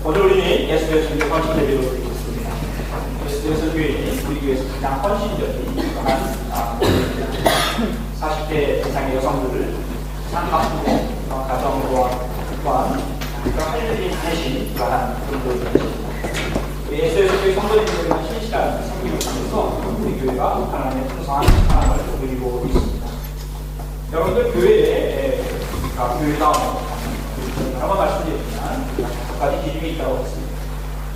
오늘 우리는 예수의 선교 헌신 예배로 드리겠습니다. 예수의 선교인이 우리 교회에서 가장 헌신적인 그러한 40대 이상의 여성들을 가장 바쁘고 가정과 또한 할 일이 많으신 그러한 분들입니다. 예수의 선교의 성도님들은 신실한 선교를 통해서 우리 교회가 하나님의 풍성한 사랑을 누리고 있습니다. 여러분들 교회에 교회가 여러 번 말씀드렸지만 5가지 기준이 있다고 했습니다.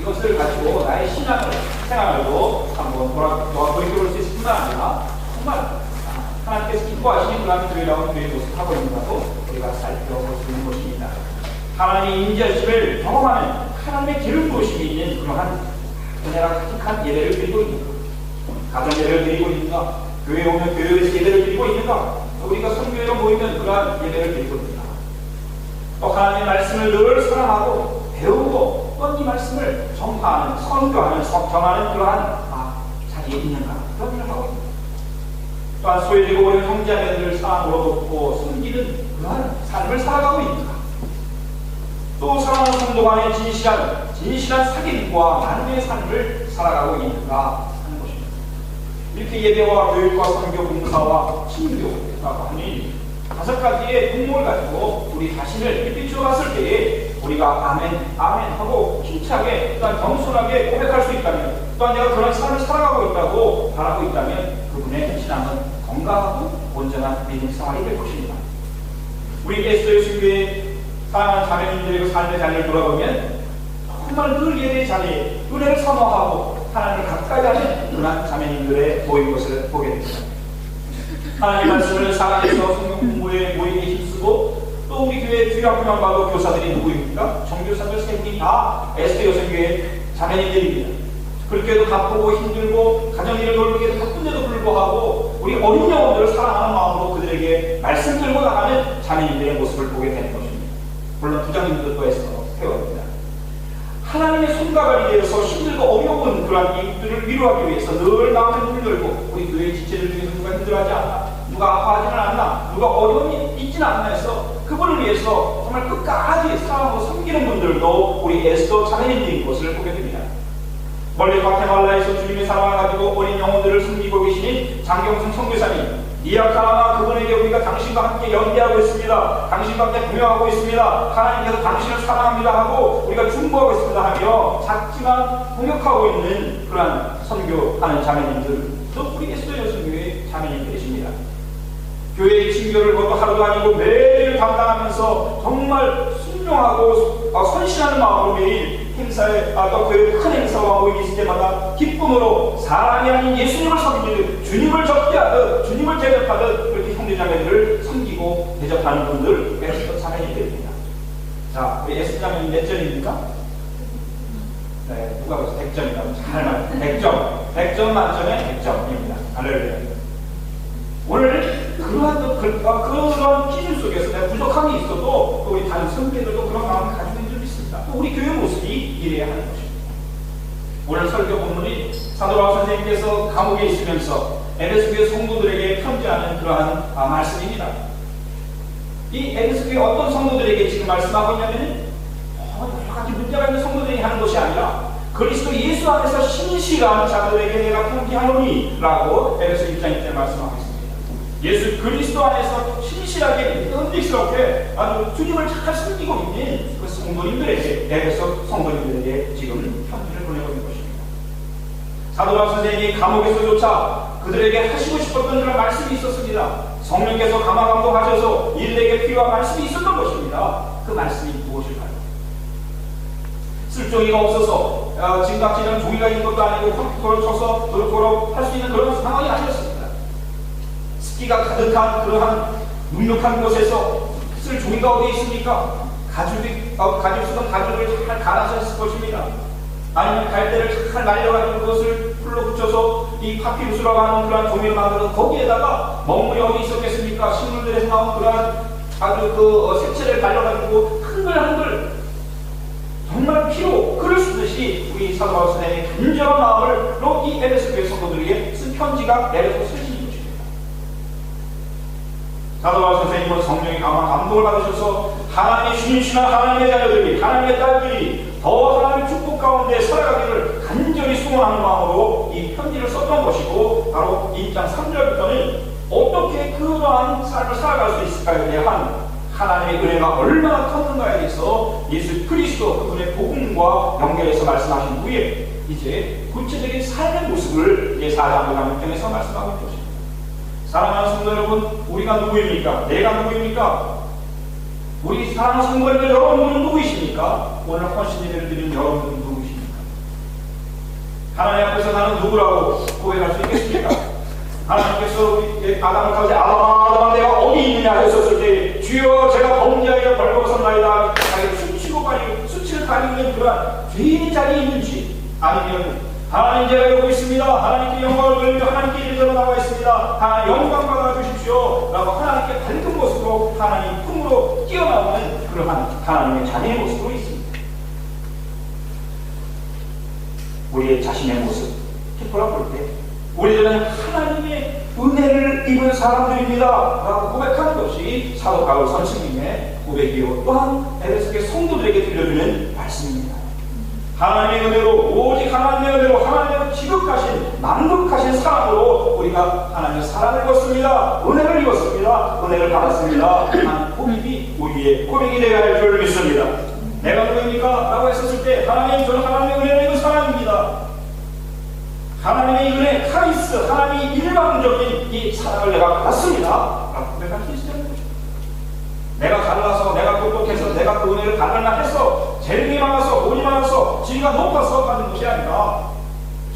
이것을 가지고 나의 신앙을 생활도 한번 돌이켜볼 수 있을 뿐만 아니라 정말 하나님께서 기뻐하시는 그런 교회라고 교회의 모습을 하고 있는가도 우리가 살펴볼 수 있는 것입니다. 하나님의 임재하심을 경험하는 하나님의 기름 부으심이 있는 그러한 은혜가 가득한 예배를 드리고 있는가, 가정 예배를 드리고 있는가, 교회에 오면 교회에서 예배를 드리고 있는가, 우리가 선교회로 모이면 그러한 예배를 드리고 있는가, 또 하나님의 말씀을 늘 사랑하고 배우고 또 이 말씀을 전파하는, 선교하는, 정하는 그러한 자리에 있는가, 그런 일을 하고 있습니다. 또한 소외되고 어려운 형제자매들을 사랑으로 돕고 섬기는 그러한 삶을 살아가고 있는가, 또 사랑하는 성도 간의 진실한 사귐과 나눔의 삶을 살아가고 있는가 하는 것입니다. 이렇게 예배와 교육과 선교, 봉사와 친교라고 하는 5가지의 공목을 가지고 우리 자신을 비추어갔을 때에 우리가 아멘 하고 힘차게 또한 겸손하게 고백할 수 있다면, 또한 내가 그런 삶을 살아가고 있다고 바라고 있다면 그분의 신앙은 건강하고 온전한 믿음 생활이 될 것입니다. 우리 예수의 순교에 사랑하는 자매님들의 삶의 자리를 돌아보면 정말 늘 예배의 자리에 은혜를 사모하고 하나님을 가까이 하는 그런 자매님들의 모인 것을 보게 됩니다. 하나님의 말씀을 사랑해서 성경 공부에 모이게 힘쓰고, 또 우리 교회 주일 학교만 봐도 교사들이 누구입니까? 정교사들 3분이 다 에스더 여성교회 자매님들입니다. 그렇게도 바쁘고 힘들고 가정일을 돌보기에도 바쁜데도 불구하고 우리 어린 영혼들을 사랑하는 마음으로 그들에게 말씀 들고 나가는 자매님들의 모습을 보게 되는 것입니다. 물론 부장님들도 에서 세워집니다. 하나님의 손가락이 되어서 힘들고 어려운 그러한 이웃들을 위로하기 위해서 늘 마음을 문을 열고, 우리 교회의 지체들 중에서 누가 힘들어하지 않나, 누가 아파하지는 않나, 누가 어려움이 있지는 않나 해서 그분을 위해서 정말 끝까지 사랑하고 섬기는 분들도 우리 에스더 자매님들인 것을 보게 됩니다. 멀리 과테말라에서 주님의 사랑을 가지고 어린 영혼들을 섬기고 계시는 장경순 선교사님, 이야카라마 그분에게 우리가 당신과 함께 연대하고 있습니다. 당신과 함께 공유하고 있습니다. 하나님께서 당신을 사랑합니다 하고 우리가 중보하고 있습니다 하며 작지만 공격하고 있는 그러한 선교하는 자매님들도 우리 에스더 여성교회 자매님들이십니다. 교회의 친교를 모두 하루도 아니고 매일 담당하면서 정말 순종하고 선신하는 마음으로 매일 행사에 또 교회 큰 행사와 모임이 있을 때마다 기쁨으로 사람이 아닌 예수님을 섬기듯, 주님을 접대하듯, 주님을 대접하듯 그렇게 형제자매들을 섬기고 대접하는 분들 에스더 자매님들입니다. 자, 우리 에스더 자매님 몇 점입니까? 네, 누가 벌써 100점이라고 잘 말해요. 100점 만점에 100점입니다. 할렐루야. 오늘 그런 기준 속에서 내가 부족함이 있어도 또 우리 다른 선배들도 그런 마음을 가지고 있는 점 있습니다. 또 우리 교회 모습이 이래야 하는 것입니다. 오늘 설교 본문이 사도 바울 선생님께서 감옥에 있으면서 에베소 교회 성도들에게 편지하는 그러한 말씀입니다. 이 에베소 교회 어떤 성도들에게 지금 말씀하고 있냐면 여러 가지 문제가 있는 성도들이 하는 것이 아니라 그리스도 예수 안에서 신실한 자들에게 내가 편지하노니 라고 에베소 1장 1절 말씀하고 있습니다. 예수 그리스도 안에서 신실하게 은직스럽게 아주 주님을 잘 섬기고 있는 그 성도님들에게, 에베소 성도님들에게 지금 편지를 보내고 있는 것입니다. 사도 바울 선생님이 감옥에서조차 그들에게 하시고 싶었던 그런 말씀이 있었습니다. 성령께서 감화감동하셔서 이들에게 필요한 말씀이 있었던 것입니다. 그 말씀이 무엇일까요? 쓸종이가 없어서 지금같이 종이가 있는 것도 아니고 컴퓨터를 쳐서 도록도록 할 수 있는 그런 상황이 아니었습니다. 습기가 가득한 그러한 눅눅한 곳에서 쓸 종이가 어디 있습니까? 가죽 쓰던 가죽을 잘 갈아서 했을 것입니다. 아니면 갈대를 잘 말려가지고 그것을 풀로 붙여서 이 파피루스라고 하는 그러한 종이를 만들어서 거기에다가 먹물이 어디 있었겠습니까? 식물들에서 나온 그러한 아주 색채를 발려가지고 한글한글 정말 피로 글을 쓰듯이 우리 사도 바울 선생님의 간절한 마음으로 이 에베소 교회 성도들에게 쓴 편지가 에베소 서신인 것입니다. 사도 바울 선생님은 성령의 감동을 받으셔서 하나님의 신실한 하나님의 자녀들이, 하나님의 딸들이 더 소원하는 마음으로 이 편지를 썼던 것이고, 바로 1장 3절부터는 어떻게 그러한 삶을 살아갈 수 있을까에 대한 하나님의 은혜가 얼마나 컸는가에 대해서 예수 그리스도 그분의 복음과 연결해서 말씀하신 후에 이제 구체적인 삶의 모습을 이제 4장 5장 6장에서 말씀하고 있는 것입니다. 사랑하는 성도 여러분, 우리가 누구입니까? 내가 누구입니까? 우리 사랑하는 성도 여러분, 여러분은 누구이십니까? 오늘 헌신 예배를 드리는 여러분은 누구이십니까? 하나님 앞에서 나는 누구라고 고백할 수 있겠습니까? 하나님께서 우리 아담을 타고 아담아 내가 어디 있느냐 하셨을 때, 주여 제가 범죄하여 벌거벗었나이다, 자기를 수치를 가지고 있는 그러한 죄인의 자리에 있는지, 아니면 하나님 제가 여기 있습니다, 하나님께 영광을 돌리며 하나님께 이르러 나와 있습니다, 하나님 영광 받아 주십시오 라고 하나님께 밝은 모습으로 하나님 품으로 뛰어나오는 그러한 하나님의 자녀의 모습으로 있습니다. 우리의 자신의 모습 돌아볼 때 우리들은 하나님의 은혜를 입은 사람들입니다 라고 고백하는 것이 사도 바울 선생님의 고백이요, 또한 에베소의 성도들에게 들려주는 말씀입니다. 하나님의 은혜로, 오직 하나님의 은혜로, 하나님의 지극하신 만극하신 사랑으로 우리가 하나님의 사랑을 입었습니다, 은혜를 입었습니다, 은혜를 받았습니다 하는 고백이 우리의 고백이 되어야 할 줄 믿습니다. 내가 누구입니까? 라고 했었을 때, 하나님 저는 하나님의 은혜를 입은 사람입니다. 하나님의 은혜, 카리스, 하나님의 일방적인 이 사랑을 내가 받았습니다 라고 고백할 수 있어야 합니다. 내가 잘나서, 내가 똑똑해서, 내가 그 은혜를 받으려 해서, 재능이 많아서, 돈이 많아서, 지위가 높아서 받는 것이 아니라,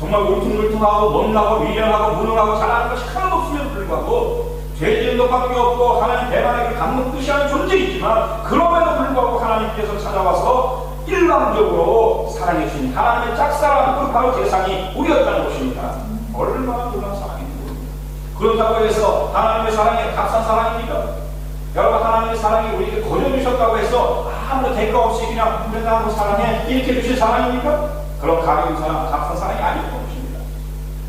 정말 울퉁불퉁하고 못나고 미련하고 무능하고 잘하는 것이 하나도 없음에도 불구하고, 죄질도 밖에 없고 하나님 대만에게 갖는 뜻이 하는 존재이지만, 그럼에도 불구하고 하나님께서 찾아와서 일방적으로 사랑해 주신 하나님의 짝사랑, 그 바로 대상이 우리였다는 것입니다. 얼마나 놀라운 사랑인지 모릅니다. 그렇다고 해서 하나님의 사랑이 값싼 사랑입니까? 여러분, 하나님의 사랑이 우리에게 거저주셨다고 해서 아무 대가 없이 그냥 우리나라로 사랑해 이렇게 주신 사랑입니까? 그런 가벼운 사랑, 값싼 사랑이 아닐 것입니다.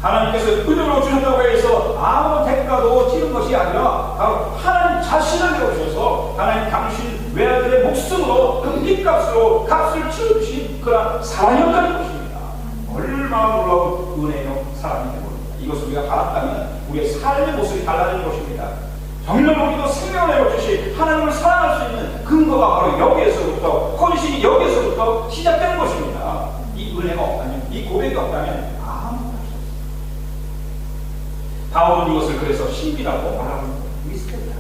하나님께서 그대로 주셨다고 해서 아무 대가도 치는 것이 아니라 바로 하나님 자신을 내어주셔서 하나님 당신 외아들의 목숨으로 그 핏값으로 값을 치러주신 그런 사랑이었다는 것입니다. 얼마나 놀라운 은혜요 사랑인지 모릅니다. 이것을 우리가 받았다면 우리의 삶의 모습이 달라지는 것입니다. 정말 우리도 생명을 내어주시 하나님을 사랑할 수 있는 근거가 바로 여기에서부터, 헌신이 여기에서부터 시작되는 것입니다. 이 은혜가 없다면, 이 고백이 없다면 아무것도 할 수 없습니다. 바울은 이것을 그래서 신비라고 말하고 있습니다.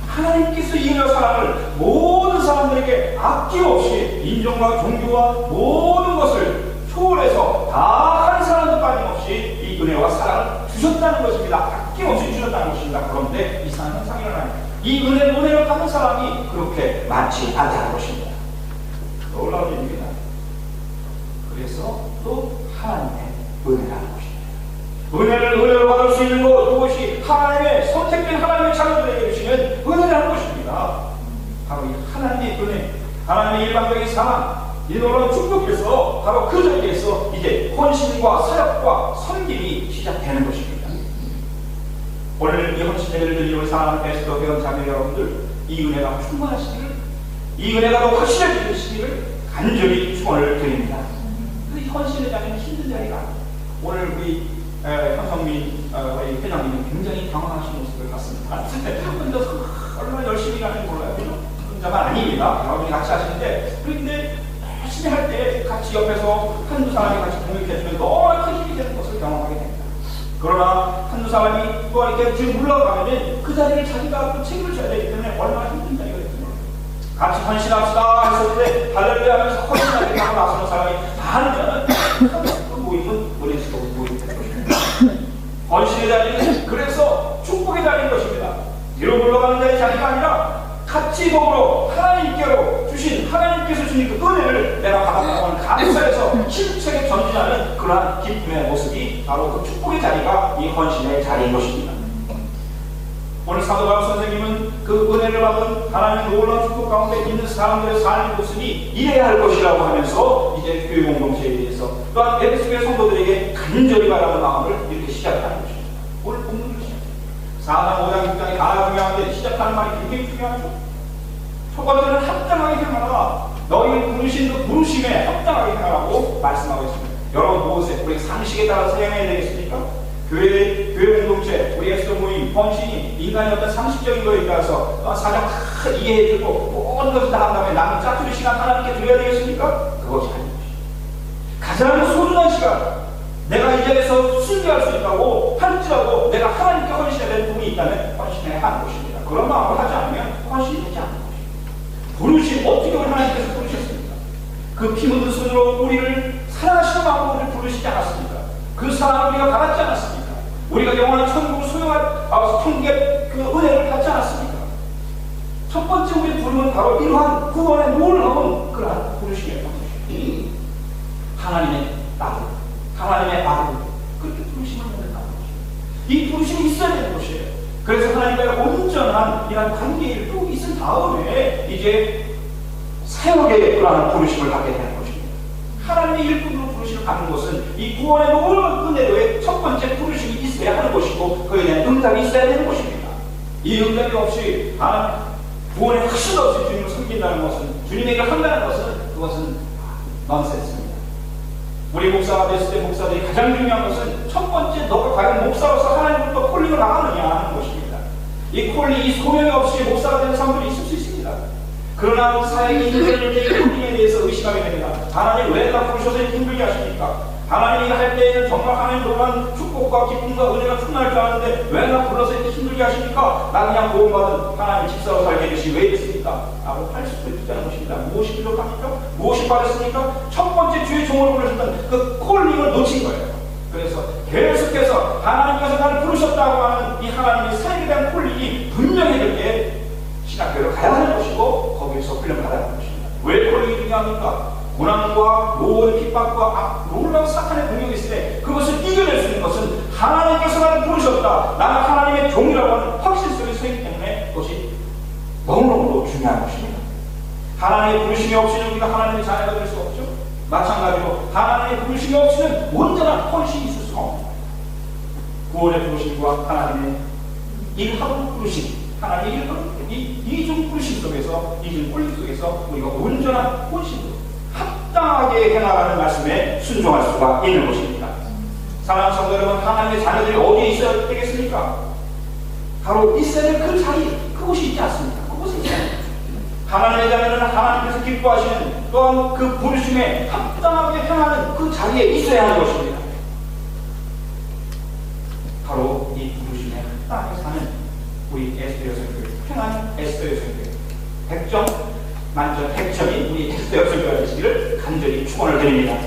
하나님께서 이 은혜와 사랑을 모든 사람들에게 아낌없이 인종과 종교와 모든 것을 초월해서 다 한 사람도 빠짐없이 이 은혜와 사랑을 주셨다는 것입니다. 아낌없이 주셨다는 것입니다. 그런데 이상한 현상이 일어납니다. 이 은혜를 받는 사람이 그렇게 많지 않다는 것입니다. 놀라운 일입니다. 그래서 또 하나님의 은혜라는 것입니다. 은혜를 받을 수 있는 것, 그것이 하나님의 선택된 하나님의 자녀들에게 주시는 은혜라는 것입니다. 바로 이 하나님의 은혜, 하나님의 일방적인 사랑, 이 놀라운 축복에서 바로 그 자리에서 이제 헌신과 사역과 섬김이 시작되는 것입니다. 오늘 이 헌신 예배를 드리는 사랑하는 베스터 회원 자매 여러분들, 이 은혜가 충만하시기를, 이 은혜가 더 확실해지시기를 간절히 축원을 드립니다. 그 헌신의 자리는 힘든 자리가 아닙니다. 오늘 우리 현성민 회장님은 굉장히 당황하신 모습을 봤습니다. 혼자서 얼마나 열심히 하는지 몰라요. 혼자만 아닙니다. 여러분이 같이 하시는데, 그런데 열심히 할 때 같이 옆에서 한두 사람이 같이 공격해주면 너무 큰 힘이 되는 것을 경험하게 됩니다. 그러나 한두 사람이 또 이렇게 지금 물러가면 그 자리를 자기가 또 책임을 져야 되기 때문에 얼마나 힘든 자리가 되거든요. 같이 헌신합시다 했을 때 할렐루야 하면서 헌신하게 하고 나서는 사람이 많으면 그 모임은 우리에서 모임이 되는 것입니다. 헌신의 자리는 그래서 축복의 자리인 것입니다. 뒤로 물러가는 자리가 아니라 같이 더불어 하나님께로 주신, 하나님께서 주신 그 은혜를 내가 받았다고 하는 감사에서 힘차게 전진하는 그러한 기쁨의 모습이 바로 그 축복의 자리가 이 헌신의 자리인 것입니다. 오늘 사도 바울 선생님은 그 은혜를 받은 하나님의 놀라운 축복 가운데 있는 사람들의 삶의 모습이 이래야 할 것이라고 하면서 이제 교회 공동체에 대해서 또한 에베소의 성도들에게 간절히 바라는 마음을 이렇게 시작하는 것입니다. 오늘 본문을 시작합니다. 4장, 5장, 6장이 다 중요한데 시작하는 말이 굉장히 중요하죠. 첫 번째는 합당하게 행하라. 너희 부르신 그 부르심에 합당하게 행하라고 말씀하고 있습니다. 여러분 무엇에 우리 상식에 따라서 행해야 되겠습니까? 교회 공동체, 우리 에스더 모임, 헌신이 인간의 어떤 상식적인 거에 따라서 사정 다 이해해주고 모든 것을 다 한 다음에 남은 짜투리 시간 하나님께 드려야 되겠습니까? 그것이 아닌 것입니다. 가장 소중한 시간, 내가 이 자리에서 순교할 수 있다고 할지라도 내가 하나님께 헌신해야 될 부분이 있다면 헌신해야 하는 것입니다. 그런 마음을 하지 않으면 헌신이 되지 않는 것입니다. 부르심, 어떻게 우리 하나님께서 부르셨습니까? 그 피 묻은 손으로 우리를 사랑하시는 마음으로 우리를 부르시지 않았습니까? 그 사랑을 우리가 받았지 않았습니까? 우리가 영원한 천국을 소유할 천국의 그 은혜를 받지 않았습니까? 첫 번째 우리 부름은 바로 이러한 구원에 놀라운 그러한 부르심이었던 것입니다. 하나님의 나도, 하나님의 아들, 그렇게 부르심을 받는다는 것입니다. 이 부르심이 있어야 되는 것이에요. 그래서 하나님과의 온전한 이런 관계를 또 있은 다음에 이제 사역의 그러한 부르심을 받게 되는 것입니다. 하나님의 일꾼으로 부르심을 받는 것은 이 구원의 놀라운 은혜로의 첫 번째 부르심이 있어야 하는 것이고 그에 대한 응답이 있어야 되는 것입니다. 이 응답이 없이 구원의 확신 없이 주님을 섬긴다는 것은, 주님의 일을 한다는 것은 그것은 넌센스입니다. 우리 목사가 됐을 때 목사들이 가장 중요한 것은 첫 번째 너가 과연 목사로서 하나님으로부터 콜링을 나가느냐 하는 것입니다. 이 콜링, 이 소명이 없이 목사가 되는 사람들이 있을 수 있습니다. 그러나 사역이 힘들 때 콜링에 대해서 의심하게 됩니다. 하나님 왜 나 부르셔서 힘들게 하십니까? 하나님이 할 때에는 정말 하나님 놀라운 축복과 기쁨과 은혜가 충만할 줄 아는데 왜 나 불러서 이렇게 힘들게 하십니까? 나 그냥 구원받은 하나님 집사로 살게 되시 왜 이랬습니까? 라고 할 수도 있다는 것입니다. 무엇이 부족합니까? 무엇이 빠졌습니까? 첫 번째 주의 종으로 부르셨던 그 콜링을 놓친 거예요. 그래서 계속해서 하나님께서 나를 부르셨다고 하는 이 하나님의 사역에 대한 콜링이 분명해질 때 신학교를 가야 하는 것이고 거기에서 훈련을 받아야 하는 것입니다. 왜 콜링이 중요합니까? 고난과 모든 핍박과 놀라운 사탄의 공격이 있을 때 그것을 이겨낼 수 있는 것은 하나님께서 나를 부르셨다, 나는 하나님의 종이라고 하는 확신 속에 서 있기 때문에 그것이 너무너무 중요한 것입니다. 하나님의 부르심이 없이는 우리가 하나님의 자녀가 될 수 없죠. 마찬가지로 하나님의 부르심이 없이는 온전한 헌신이 있을 수가 없습니다. 구원의 부르심과 하나님의 일하는 부르심, 하나님의 일하는 이중 부르심 속에서, 이중 꼴림 속에서 우리가 온전한 헌신으로 합당하게 해나가는 말씀에 순종할 수가 있는 것입니다. 사랑하는 성도 여러분, 하나님의 자녀들이 어디에 있어야 되겠습니까? 바로 있어야 될 그 자리, 그곳이 있지 않습니까? 그곳에 있어야 됩니다. 하나님의 자녀는 하나님께서 기뻐하시는 또한 그 부르심에 합당하게 행하는 그 자리에 있어야 하는 것입니다. 바로 이 부르심에 합당하게 사는 우리 에스더 여성교회, 평안 에스더 여성교회 100점 만점 100점인 우리 에스더 여성교회가 되시기를 간절히 축원을 드립니다.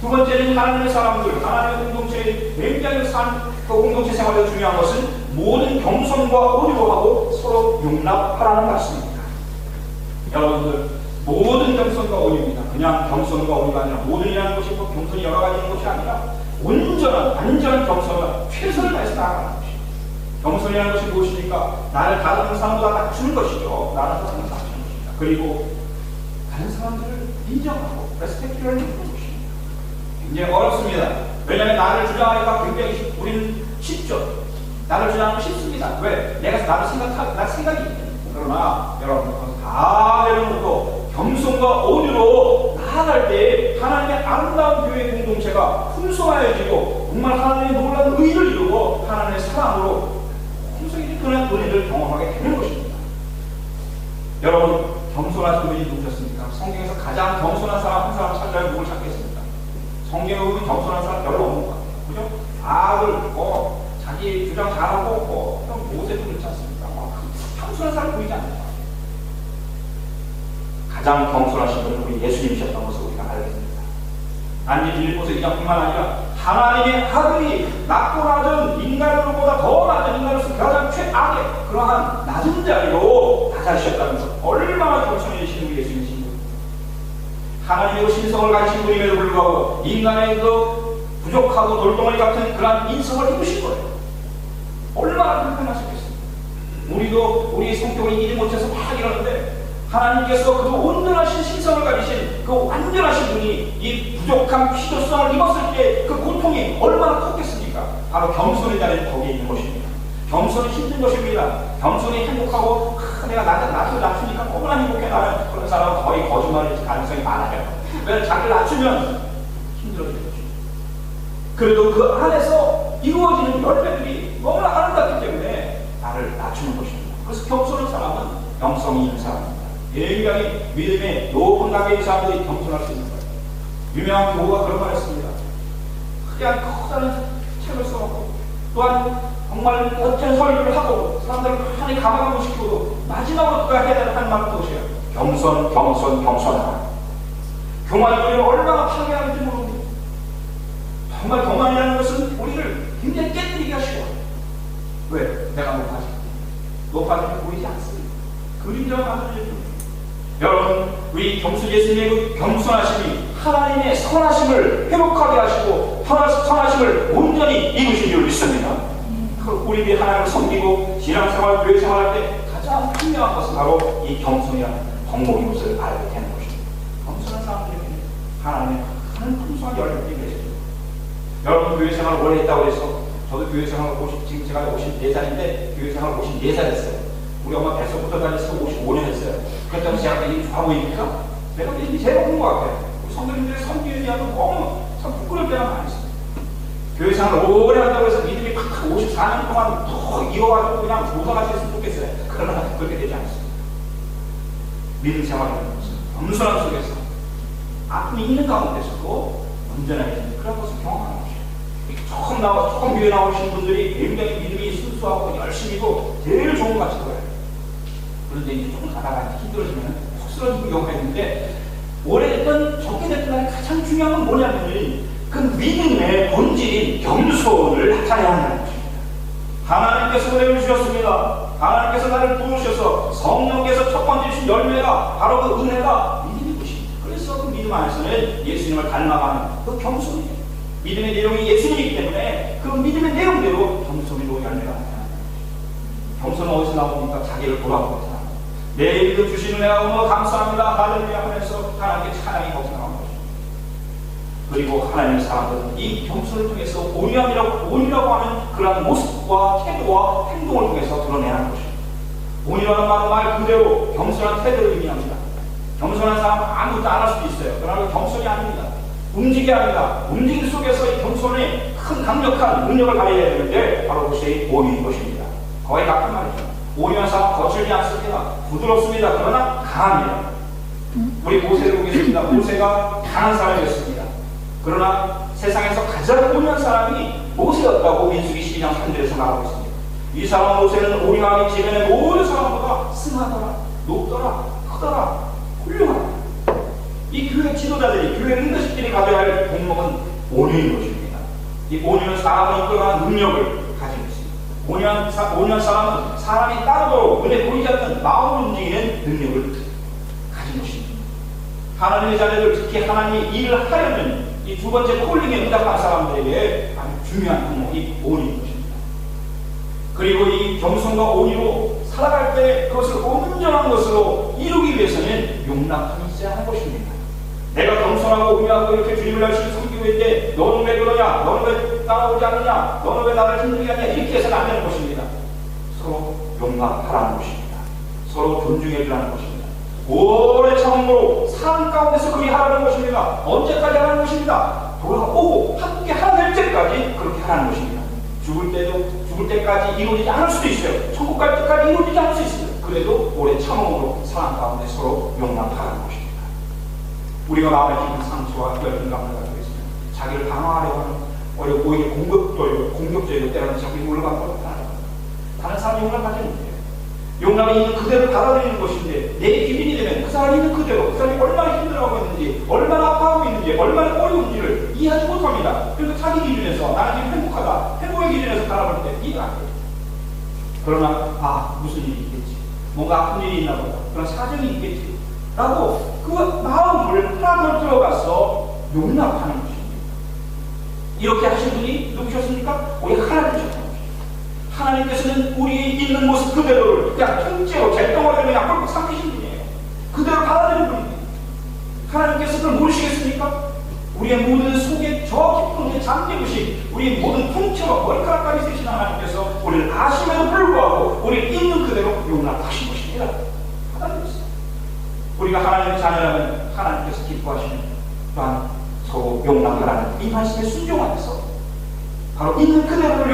두 번째는 하나님의 사람들, 하나님의 공동체의 굉장히 그 공동체 생활에서 중요한 것은 모든 겸손과 오류로 하고 서로 용납하라는 말씀입니다. 여러분들, 모든 겸손과 오류입니다. 그냥 겸손과 오류가 아니라 모든이라는 것이 뭐 겸손이 여러 가지 있는 것이 아니라 온전한, 완전한 겸손과 최선을 다해서 나아가는 것입니다. 겸손이라는 것이 무엇입니까? 나를 다른 사람보다 낮추는 것이죠. 나를 다른 사람보다 낮추는 것입니다. 그리고 다른 사람들을 인정하고 레스펙트를 하는 것입니다. 굉장히 어렵습니다. 왜냐하면 나를 주장하기가 굉장히 우리는 쉽죠. 나를 주장하면 쉽습니다. 왜? 내가 나를 생각이 있거든요. 그러나 여러분 다 내려놓고 겸손과 온유로 나아갈 때 하나님의 아름다운 교회 공동체가 풍성하여지고 정말 하나님의 놀라운 의를 이루고 하나님의 사랑으로 풍성히 그런 은혜를 경험하게 되는 것입니다. 여러분 겸손하신 분이 누구셨습니까? 성경에서 가장 겸손한 사람 한 사람 찾으려면 누굴 찾겠습니까? 성경에 보면 겸손한 사람 별로 없는 것 같아요. 그죠? 다들 자기 주장 잘하고 모세도 그렇지 않습니까? 겸손한 사람 보이지 않는다. 가장 겸손하신 분은 우리 예수님이셨던 것을 우리가 알겠습니다. 단지 빌립보서 2장뿐만 아니라 하나님의 아들이 낮고 낮은 인간으로보다 더 낮은 인간으로서 가장 최악의 그러한 낮은 자리로 낮아지셨다는 것, 얼마나 겸손해지신 우리 예수님이신 분. 하나님의 신성을 가지신 분임에도 불구하고 인간의 그 부족하고 돌덩어리 같은 그러한 인성을 입으신 거예요. 얼마나 불편하셨겠습니까? 우리도 우리의 성격을 이기지 못해서 막 이러는데 하나님께서 그 온전하신 신성을 가지신 그 완전하신 분이 이 부족한 필요성을 입었을 때 그 고통이 얼마나 컸겠습니까? 바로 겸손의 자리는 거기에 있는 것입니다. 겸손이 힘든 것입니다. 겸손이 행복하고 내가 나를 낮추니까 너무나 행복해 나는 그런 사람은 거의 거짓말일 가능성이 많아요. 왜 자기를 낮추면 힘들어지는 거죠. 그래도 그 안에서 이루어지는 열매들이 너무나 아름답기 때문에 나를 낮추는 것입니다. 그래서 겸손한 사람은 영성이 있는 사람입니다. 굉장히 믿음의 높은 단계의 사람들이 겸손할 수 있는 거예요. 유명한 교우가 그런 말 했습니다. 그냥 커다란 책을 써놓고 또한 정말 멋진 설교를 하고 사람들을 많이 감화하고 싶어도 마지막으로 그가 해야 되는 한 말은 무엇이에요? 겸손하라. 교만이 우리를 얼마나 파괴하는지 모릅니다. 정말 교만이라는 것은 우리를 굉장히 깨뜨리게 하시고, 왜? 내가 높아지면 보이지 않습니다. 그림자가 만들어질 뿐입니다. 여러분, 우리 예수님의 그 겸손하심이 하나님의 선하심을 회복하게 하시고 선하심을 온전히 이루신 줄 믿습니다. 우리 하나님을 섬기고 신앙생활, 교회 생활할 때 가장 중요한 것은 바로 이 겸손이라는 덕목인 것을 알게 되는 것입니다. 겸손한 사람들에게는 하나님의 큰 풍성한 열매를 계십니다. 여러분, 교회 생활을 오래 했다고 해서 저도 교회 생활을 지금 제가 54살인데 교회 생활을 54살 했어요. 우리 엄마 뱃속부터 다니서 55년 했어요. 그렇다고 제가 이게 좋아 보입니까? 내가 이게 제일 없는 것 같아요. 성도님들의 섬기에 대한 너무 참 부끄러울 때가 많이 있어요. 교회 생활을 오래 한다고 해서 믿음이 팍 54년 동안 더 이어가지고 그냥 조사같이 했으면 좋겠어요. 그러나 그렇게 되지 않습니다. 믿음 생활이라는 것은 겸손함 속에서 아픔이 있는 가운데서도 온전하게 그런 것을 경험하는 것이에요. 처음 교회 나오신 분들이 굉장히 믿음이 순수하고 열심히고 제일 좋은 것 같이 보여요. 그런데 이제 조금 가다가 힘들어지면 푹 쓰러지는 경우가 있는데, 오래됐든 적게 됐든 가장 중요한 건 뭐냐면 그 믿음의 본질인 겸손을 나타내야 한다는 것입니다. 하나님께서 은혜를 주셨습니다. 하나님께서 나를 부으셔서 성령께서 첫 번째 주신 열매가 바로 그 은혜가 믿음인 것입니다. 그래서 그 믿음 안에서는 예수님을 닮아가는 그 겸손이에요. 믿음의 내용이 예수님이기 때문에 그 믿음의 내용대로 겸손으로 열매가 나타납니다. 겸손은 어디서 나옵니까? 자기를 돌아보고 있다. 내 믿음 주신 은혜가 너무 감사합니다. 할렐루야 하면서 하나님께 찬양이 거기서 나오는 것입니다. 그리고 하나님의 사람들은 이 겸손을 통해서 온유라고 하는 그러한 모습과 태도와 행동을 통해서 드러내는 것입니다. 온유라는 말은 말 그대로 겸손한 태도를 의미합니다. 겸손한 사람은 아무것도 안 할 수도 있어요. 그러나 겸손이 아닙니다. 움직이 아니라 움직임 속에서 이 겸손의 큰 강력한 능력을 발휘해야 되는데 바로 그것이 온유인 것입니다. 거의 같은 말이죠. 온유한 사람은 거칠지 않습니다. 부드럽습니다. 그러나 강합니다. 우리 모세를 보겠습니다. 모세가 강한 사람이었습니다. 그러나 세상에서 가장 온유한 사람이 모세였다고 민수기 12장 3절에서 말하고 있습니다. 이 사람 모세는 온유함이 지면의 모든 사람보다 승하더라, 높더라, 크더라, 훌륭하다. 이 교회 지도자들이, 교회 리더십들이 가져야 할 공목은 온유인 것입니다. 이 온유는 사람을 이끌어가는 능력을 가지고 있습니다. 온유한 사람은 사람이 따르도록 눈에 보이지 않는 마음을 움직이는 능력을 가진 것입니다. 하나님의 자녀들, 특히 하나님의 일을 하려는 이 두 번째 콜링에 응답한 사람들에게 아주 중요한 항목이 온유인 것입니다. 그리고 이 겸손과 온유로 살아갈 때 그것을 온전한 것으로 이루기 위해서는 용납함이 있어야 하는 것입니다. 내가 겸손하고 온유하고 이렇게 주님을 열심히 섬기고 있는데 너는 왜 그러냐? 너는 왜 따라오지 않느냐? 너는 왜 나를 힘들게 하냐? 이렇게 해서는 안 되는 것입니다. 서로 용납하라는 것입니다. 서로 존중해 주라는 것입니다. 오래 참음으로 삶 가운데서 그리 하라는 것입니다. 언제까지 하라는 것입니다. 돌아오고 함께 하나 될 때까지 그렇게 하라는 것입니다. 죽을 때까지 이루어지지 않을 수도 있어요. 천국 갈 때까지 이루어지지 않을 수 있습니다. 그래도 오래 참음으로 삶 가운데 서로 용납하라는 것입니다. 우리가 마음에 깊은 상처와 열등감을 가지고 있으면 자기를 방어하려고 하는 오히려 공격적이고 때로는 자기 올라가고 다른 사람이 용납하지 못해요. 용납이 있는 그대로 받아들이는 것인데 내 기준이 되면 그 사람이 있는 그대로 그 사람이 얼마나 힘들어하고 있는지 얼마나 아파하고 있는지 얼마나 어려운지를 이해하지 못합니다. 그리고 자기 기준에서 나는 지금 행복하다, 행복의 기준에서 바라볼 때 이해가 안 돼요. 그러나 무슨 일이 있겠지, 뭔가 아픈 일이 있나 보다, 그런 사정이 있겠지 라고 그 마음을 하나 더 들어가서 용납하는 것입니다. 이렇게 하신 분이 누구셨습니까? 우리 하나님이셨습니다. 하나님께서는 우리의 있는 모습 그대로를 그냥 통째로 잿덩어리를 그냥 꼴깍 삼키신 분이에요. 그대로 받아들이는 분이에요. 하나님께서 그걸 모르시겠습니까? 우리의 모든 속에 저 깊은 잠재우신 우리의 모든 통째로 머리카락까지 쓰신 하나님께서 우리를 아심에도 불구하고 우리를 있는 그대로 용납하신 것입니다. 하나님께서 우리가 하나님의 자녀라면 하나님께서 기뻐하시는 또한 서로 용납하라는 이 말씀에 순종하여서 바로 있는 그대로를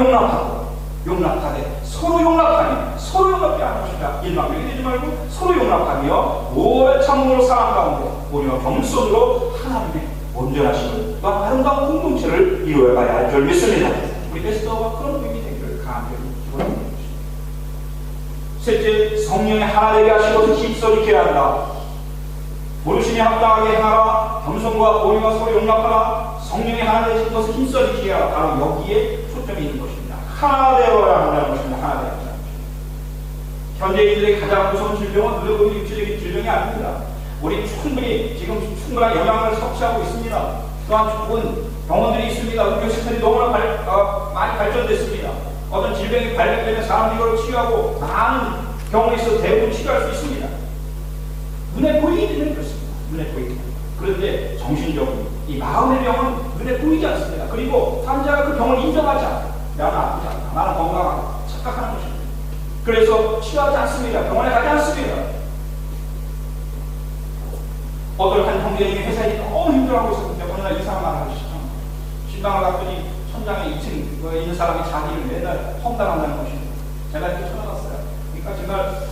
용납하되 서로 용납게 하는 것이다. 일방적이 되지 말고 서로 용납하며 오래 참음으로 사랑 가운데 우리와 겸손으로 하나님의 온전하심을 또한 아름다운 공동체를 이루어가야 할 줄 믿습니다. 우리 베스터가 그런 의미 되기를 간절히 기원합니다. 셋째, 성령의 하나 되게 하신 것을 힘써 지켜야 한다. 모르심에 합당하게 행하라. 겸손과 오해와 서로 용납하라. 성령의 하나 되신 것을 힘써 지켜야 하라. 바로 여기에 초점이 있는 것입니다. 하나 되어야 한다는 것입니다. 하나 되어야 한다는 것입니다. 현대인들의 가장 무서운 질병은 눈에 보이는 육체적인 질병이 아닙니다. 우리 충분히 지금 충분한 영향을 섭취하고 있습니다. 또한 좋은 병원들이 있습니다. 의료시설이 너무나 많이 발전됐습니다. 어떤 질병이 발견되면 사람들이 이걸 치료하고 많은 병원에서 대부분 치료할 수 있습니다. 눈에 보이기는 그렇습니다. 눈에 보이기. 그런데 정신적인 이 마음의 병은 눈에 보이지 않습니다. 그리고 환자가 그 병을 인정하지 않아요. 나는 아프지 않다. 나는 건강하다. 착각하는 것입니다. 그래서 치료하지 않습니다. 병원에 가지 않습니다. 어떤 한 형제님이 회사에 너무 힘들어하고 있었는데 어느 날 이상한 말을 하시죠. 신방을 갔더니 천장에 2층 있는 사람이 자기를 매달 험담한다는 것입니다. 제가 이렇게 쳐다봤어요. 그러니까 정말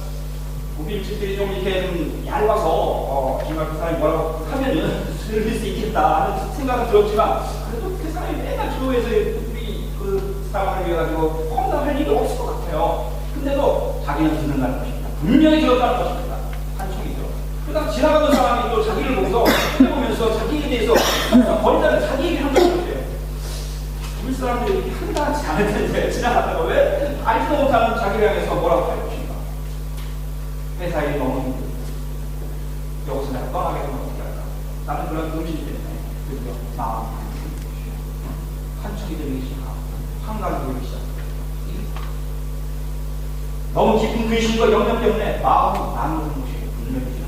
우리 일찍들이 좀 이렇게 좀 얇아서 정말 그 사람이 뭐라고 하면은 들을 수 있겠다 하는 생각은 들었지만 그래도 그 사람이 매달 주로에서 우리 그 사람을 위해 가지고 험담할 일이 없을 것 같아요. 근데도 자기는 듣는다는 것입니다. 분명히 들었다는 것입니다. 한청이 들어. 그러다가 지나가는 사람이 또 자기를 보면서 보면서 자기에 대해서 버린다는 자기 얘기를 한다는 것이에요. 우리 사람들이 이렇게 한다지 않을 텐데 지나가다가 왜 알지도 못하는 자기를 향해서 뭐라고 할 것인가. 회사 일이 너무 힘들다. 여기서 내가 떠나게 되면 어떻게 할까. 나는 그런 의심 때문에 그래서 마음이 한청이 되기 시작하고 한가를 보이기 시작합니다. 너무 깊은 근심과 염려 때문에 마음이 나누는 것이 분명히죠.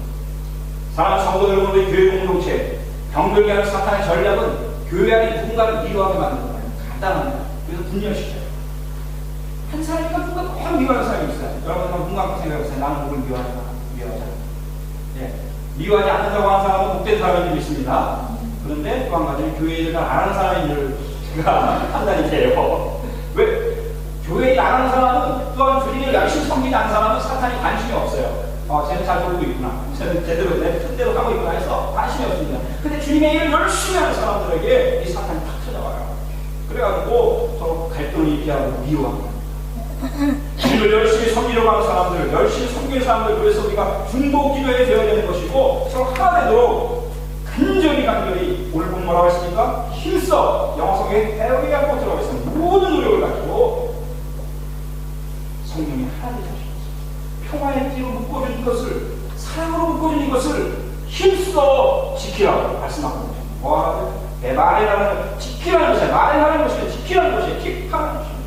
사랑하는 성도 여러분의 교회 공동체, 병들게 하는 사탄의 전략은 교회 안에 누군가를 미워하게 만드는 거예요. 간단합니다. 그래서 분열시켜요. 한 사람이니까 누가 너무 미워하는 사람이 있어요. 여러분 눈 감고 생각해보세요. 나는 누굴 미워하잖아. 예. 미워하지 않는다고 하는 사람은 못된 사람인 줄 믿습니다. 그런데 또 한 가지는 교회 일을 안 하는 사람인 줄 제가 판단이 돼요. 왜? 교회 일 안 하는 사람은 또한 주님을 열심히 섬기지 않는 사람은 사탄이 관심이 없어요. 쟤는 잘 모르고 있구나. 쟤는 제대로 내 뜻대로 하고 있구나 해서 관심이 없습니다. 근데 주님의 일을 열심히 하는 사람들에게 이 사탄이 탁 찾아와요. 그래가지고 서로 갈등을 일으키고 미워합니다. 주님을 열심히 섬기려고 하는 사람들, 열심히 섬기는 사람들, 그래서 우리가 중보 기도에 되어야 되는 것이고 서로 하나 되도록 간절히 오늘 본 뭐라고 했습니까? 힘써 영성에 에어리하고 들어가 있습니다. 모든 노력을 가지고 성령이 하나 되셔 평화의 띠로 묶어준 이것을 사랑으로 묶어준 이것을 힘써 지키라고 말씀하고 있습니다. 뭐하라고요? 말이라는 지키라는 것이에요. 말이라는 것이에요. 지키라는 것이에요. 킵하는 것입니다.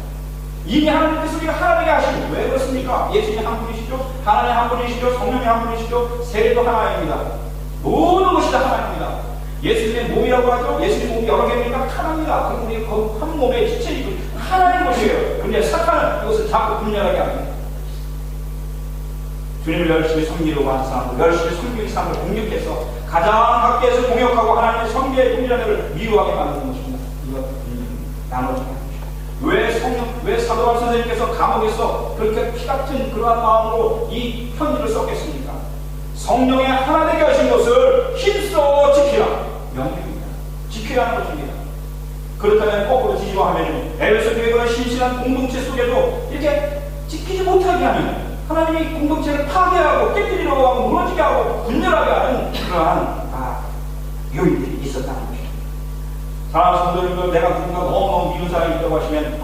이미 하나님께서 우리가 하나 되게 하시고 왜 그렇습니까? 예수님이 한 분이시죠. 하나님 한 분이시죠. 성령이 한 분이시죠. 세례도 하나입니다. 모든 것이 다 하나입니다. 예수님의 몸이라고 하죠. 예수님 몸이 여러 개입니까? 하나입니다. 그럼 우리 한 몸의 지체이고 하나인 것이에요. 그런데 사탄은 이것을 자꾸 분열하게 합니다. 주님을 열심히 섬기려고 하는 사람들, 열심히 섬기는 사람을 공격해서 가장 가까이서 공격하고 하나님의 성계의 분자들을 미워하게 만드는 것입니다. 이거 나눠지는 것입니다. 왜 사도반 선생님께서 감옥에서 그렇게 피같은 그러한 마음으로 이 편지를 썼겠습니까? 성령의 하나 되게 하신 것을 힘써 지키라. 명령입니다. 지키라는 것입니다. 그렇다면 거꾸로 뒤집어 하면 에베소 교회가 신실한 공동체 속에도 이렇게 지키지 못하게 하는 하나님이 공동체를 파괴하고 깨뜨리려고 하고 무너지게 하고 분열하게 하는 그러한 요인들이 있었다는 것입니다. 사랑하는 성도님들, 내가 누군가 너무너무 미운 사람이 있다고 하시면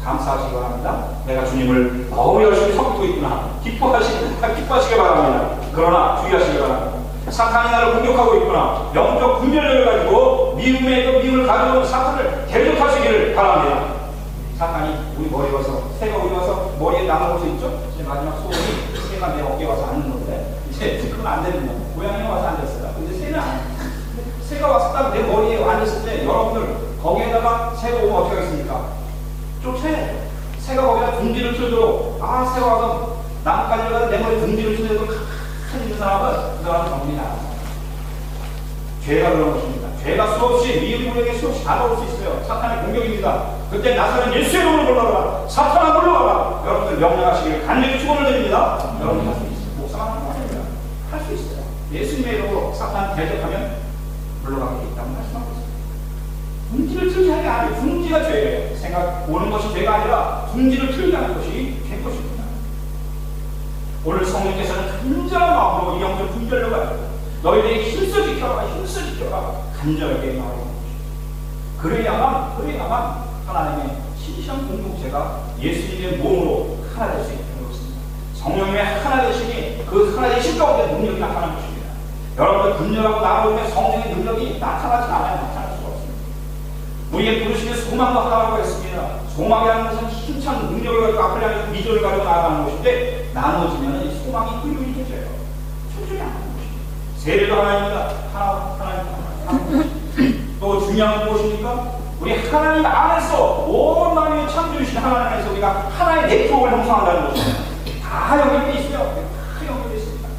감사하시기 바랍니다. 내가 주님을 너무 열심히 섬기고 있구나. 기뻐하시기 바랍니다. 그러나 주의하시기 바랍니다. 사탄이 나를 공격하고 있구나. 영적 분별력을 가지고 미움을 가져오는 사탄을 대적하시기를 바랍니다. 사탄이 우리 머리에 와서, 새가 우리 와서 머리에 남은 곳에 있죠? 이제 마지막 소원이 새가 내 어깨에 와서 앉는 건데, 이제 그건 안 됩니다. 고양이가 와서 앉았어요. 근데 새는 안 돼요. 새가 와서 딱 내 머리에 앉았을 때, 여러분들, 거기에다가 새가 오면 어떻게 하겠습니까? 쫓아야 새가 거기다 둥지를 틀도록, 새가 와서 나뭇가지를 가서 내 머리에 둥지를 틀도록 가만히 있는 사람은 그 사람은 정신이 나갔어요. 죄가 그런 것입니다. 죄가 수없이 우리에게 수없이 다가올 수 있어요. 사탄의 공격입니다. 그때 나사렛 예수의 이름으로 물러가라. 사탄아 물러가라. 여러분들 명령하시기를 간절히 축원을 드립니다. 여러분 할 수 있어요. 목사가 하는 거 아닙니다. 할 수 있어요. 예수님의 이름으로 사탄 대적하면 물러가게 돼 있다고 말씀하고 있어요. 둥지를 틀게 하는 게 아니에요. 둥지가 죄예요. 생각 오는 것이 죄가 아니라 둥지를 틀게 하는 것이 죄 것입니다. 오늘 성령께서는 간절한 마음으로 이 영적 분별로 가요. 너희들이 힘써 지켜라, 힘써 지켜라. 간절하게 말하는 것입니다. 그래야만 하나님의 신실한 공동체가 예수님의 몸으로 하나 될 수 있는 것입니다. 성령님의 하나 되심이 그 하나 되신 가운데 능력이 나타나는 것입니다. 여러분들 분열하고 나올 때 성령의 능력이 나타나지 않아요. 나타날 수가 없습니다. 우리에게 부르시는 소망도 하나라고 했습니다. 소망이라는 것은 힘찬 능력을 가지고 앞을 향해서 비전을 가지고 나아가는 것인데 나눠지면 이 소망이 흐릿해져요. 초점이 안 가는 것입니다. 세례도 하나입니다. 하나님. 또 중요한 건 무엇입니까? 우리 하나님 안에서 온 만유의 창조주신 하나님 안에서 우리가 하나의 네트워크를 형성한다는 것입니다. 다 연결되어 있어요. 다 연결되어 있습니다.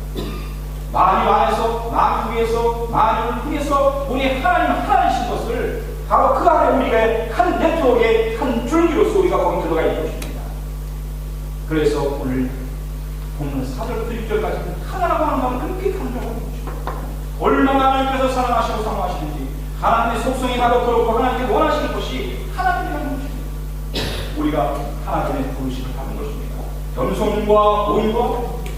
만유 안에서, 만유 위에서, 만유를 위해서 우리 하나님 하나이신 것을 바로 그 안에 우리가 한 네트워크의 한 줄기로서 우리가 거기 들어가 있는 것입니다. 그래서 오늘 본문 4절부터 6절까지는 하나라고 하는 말은 그렇게 강조하고 있는 것입니다. 얼마나 하나님께서 사랑하시고 사모하시는지 하나님의 속성이 나도 그렇고 하나님께 원하시는 것이 하나님이라는 것입니다. 우리가 하나님의 부르심을 받는 것입니다. 겸손과 오인과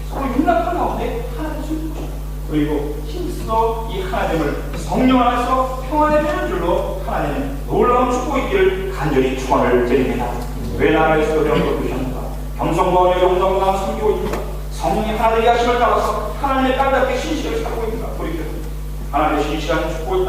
서로 융합한 가운데 하나님을 쓰는 것입니다. 그리고 힘써 이 하나님을 성령 안에서 평안에 되는 줄로 하나님은 놀라운 축복이 있기를 간절히 축원을 드립니다. 왜 나라에서 이런 걸 부르셨는가? 겸손과 오인과 용서가 섬기고 있습니다. 성령이 하나님의 하심을 따라서 하나님의 딸답게 신실을 찾고 있습니다. 하나님의 신실한 축복의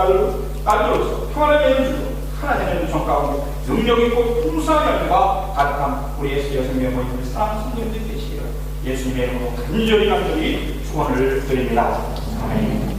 딸들로서 평안을 내는 줄로 하나님의 정 가운데 능력 있고 풍성한 열매가 가득한 우리 예수 여성의 모임을 사랑하는 성도님들이 되시기를 예수님의 이름으로 간절히 축원을 드립니다. 아멘.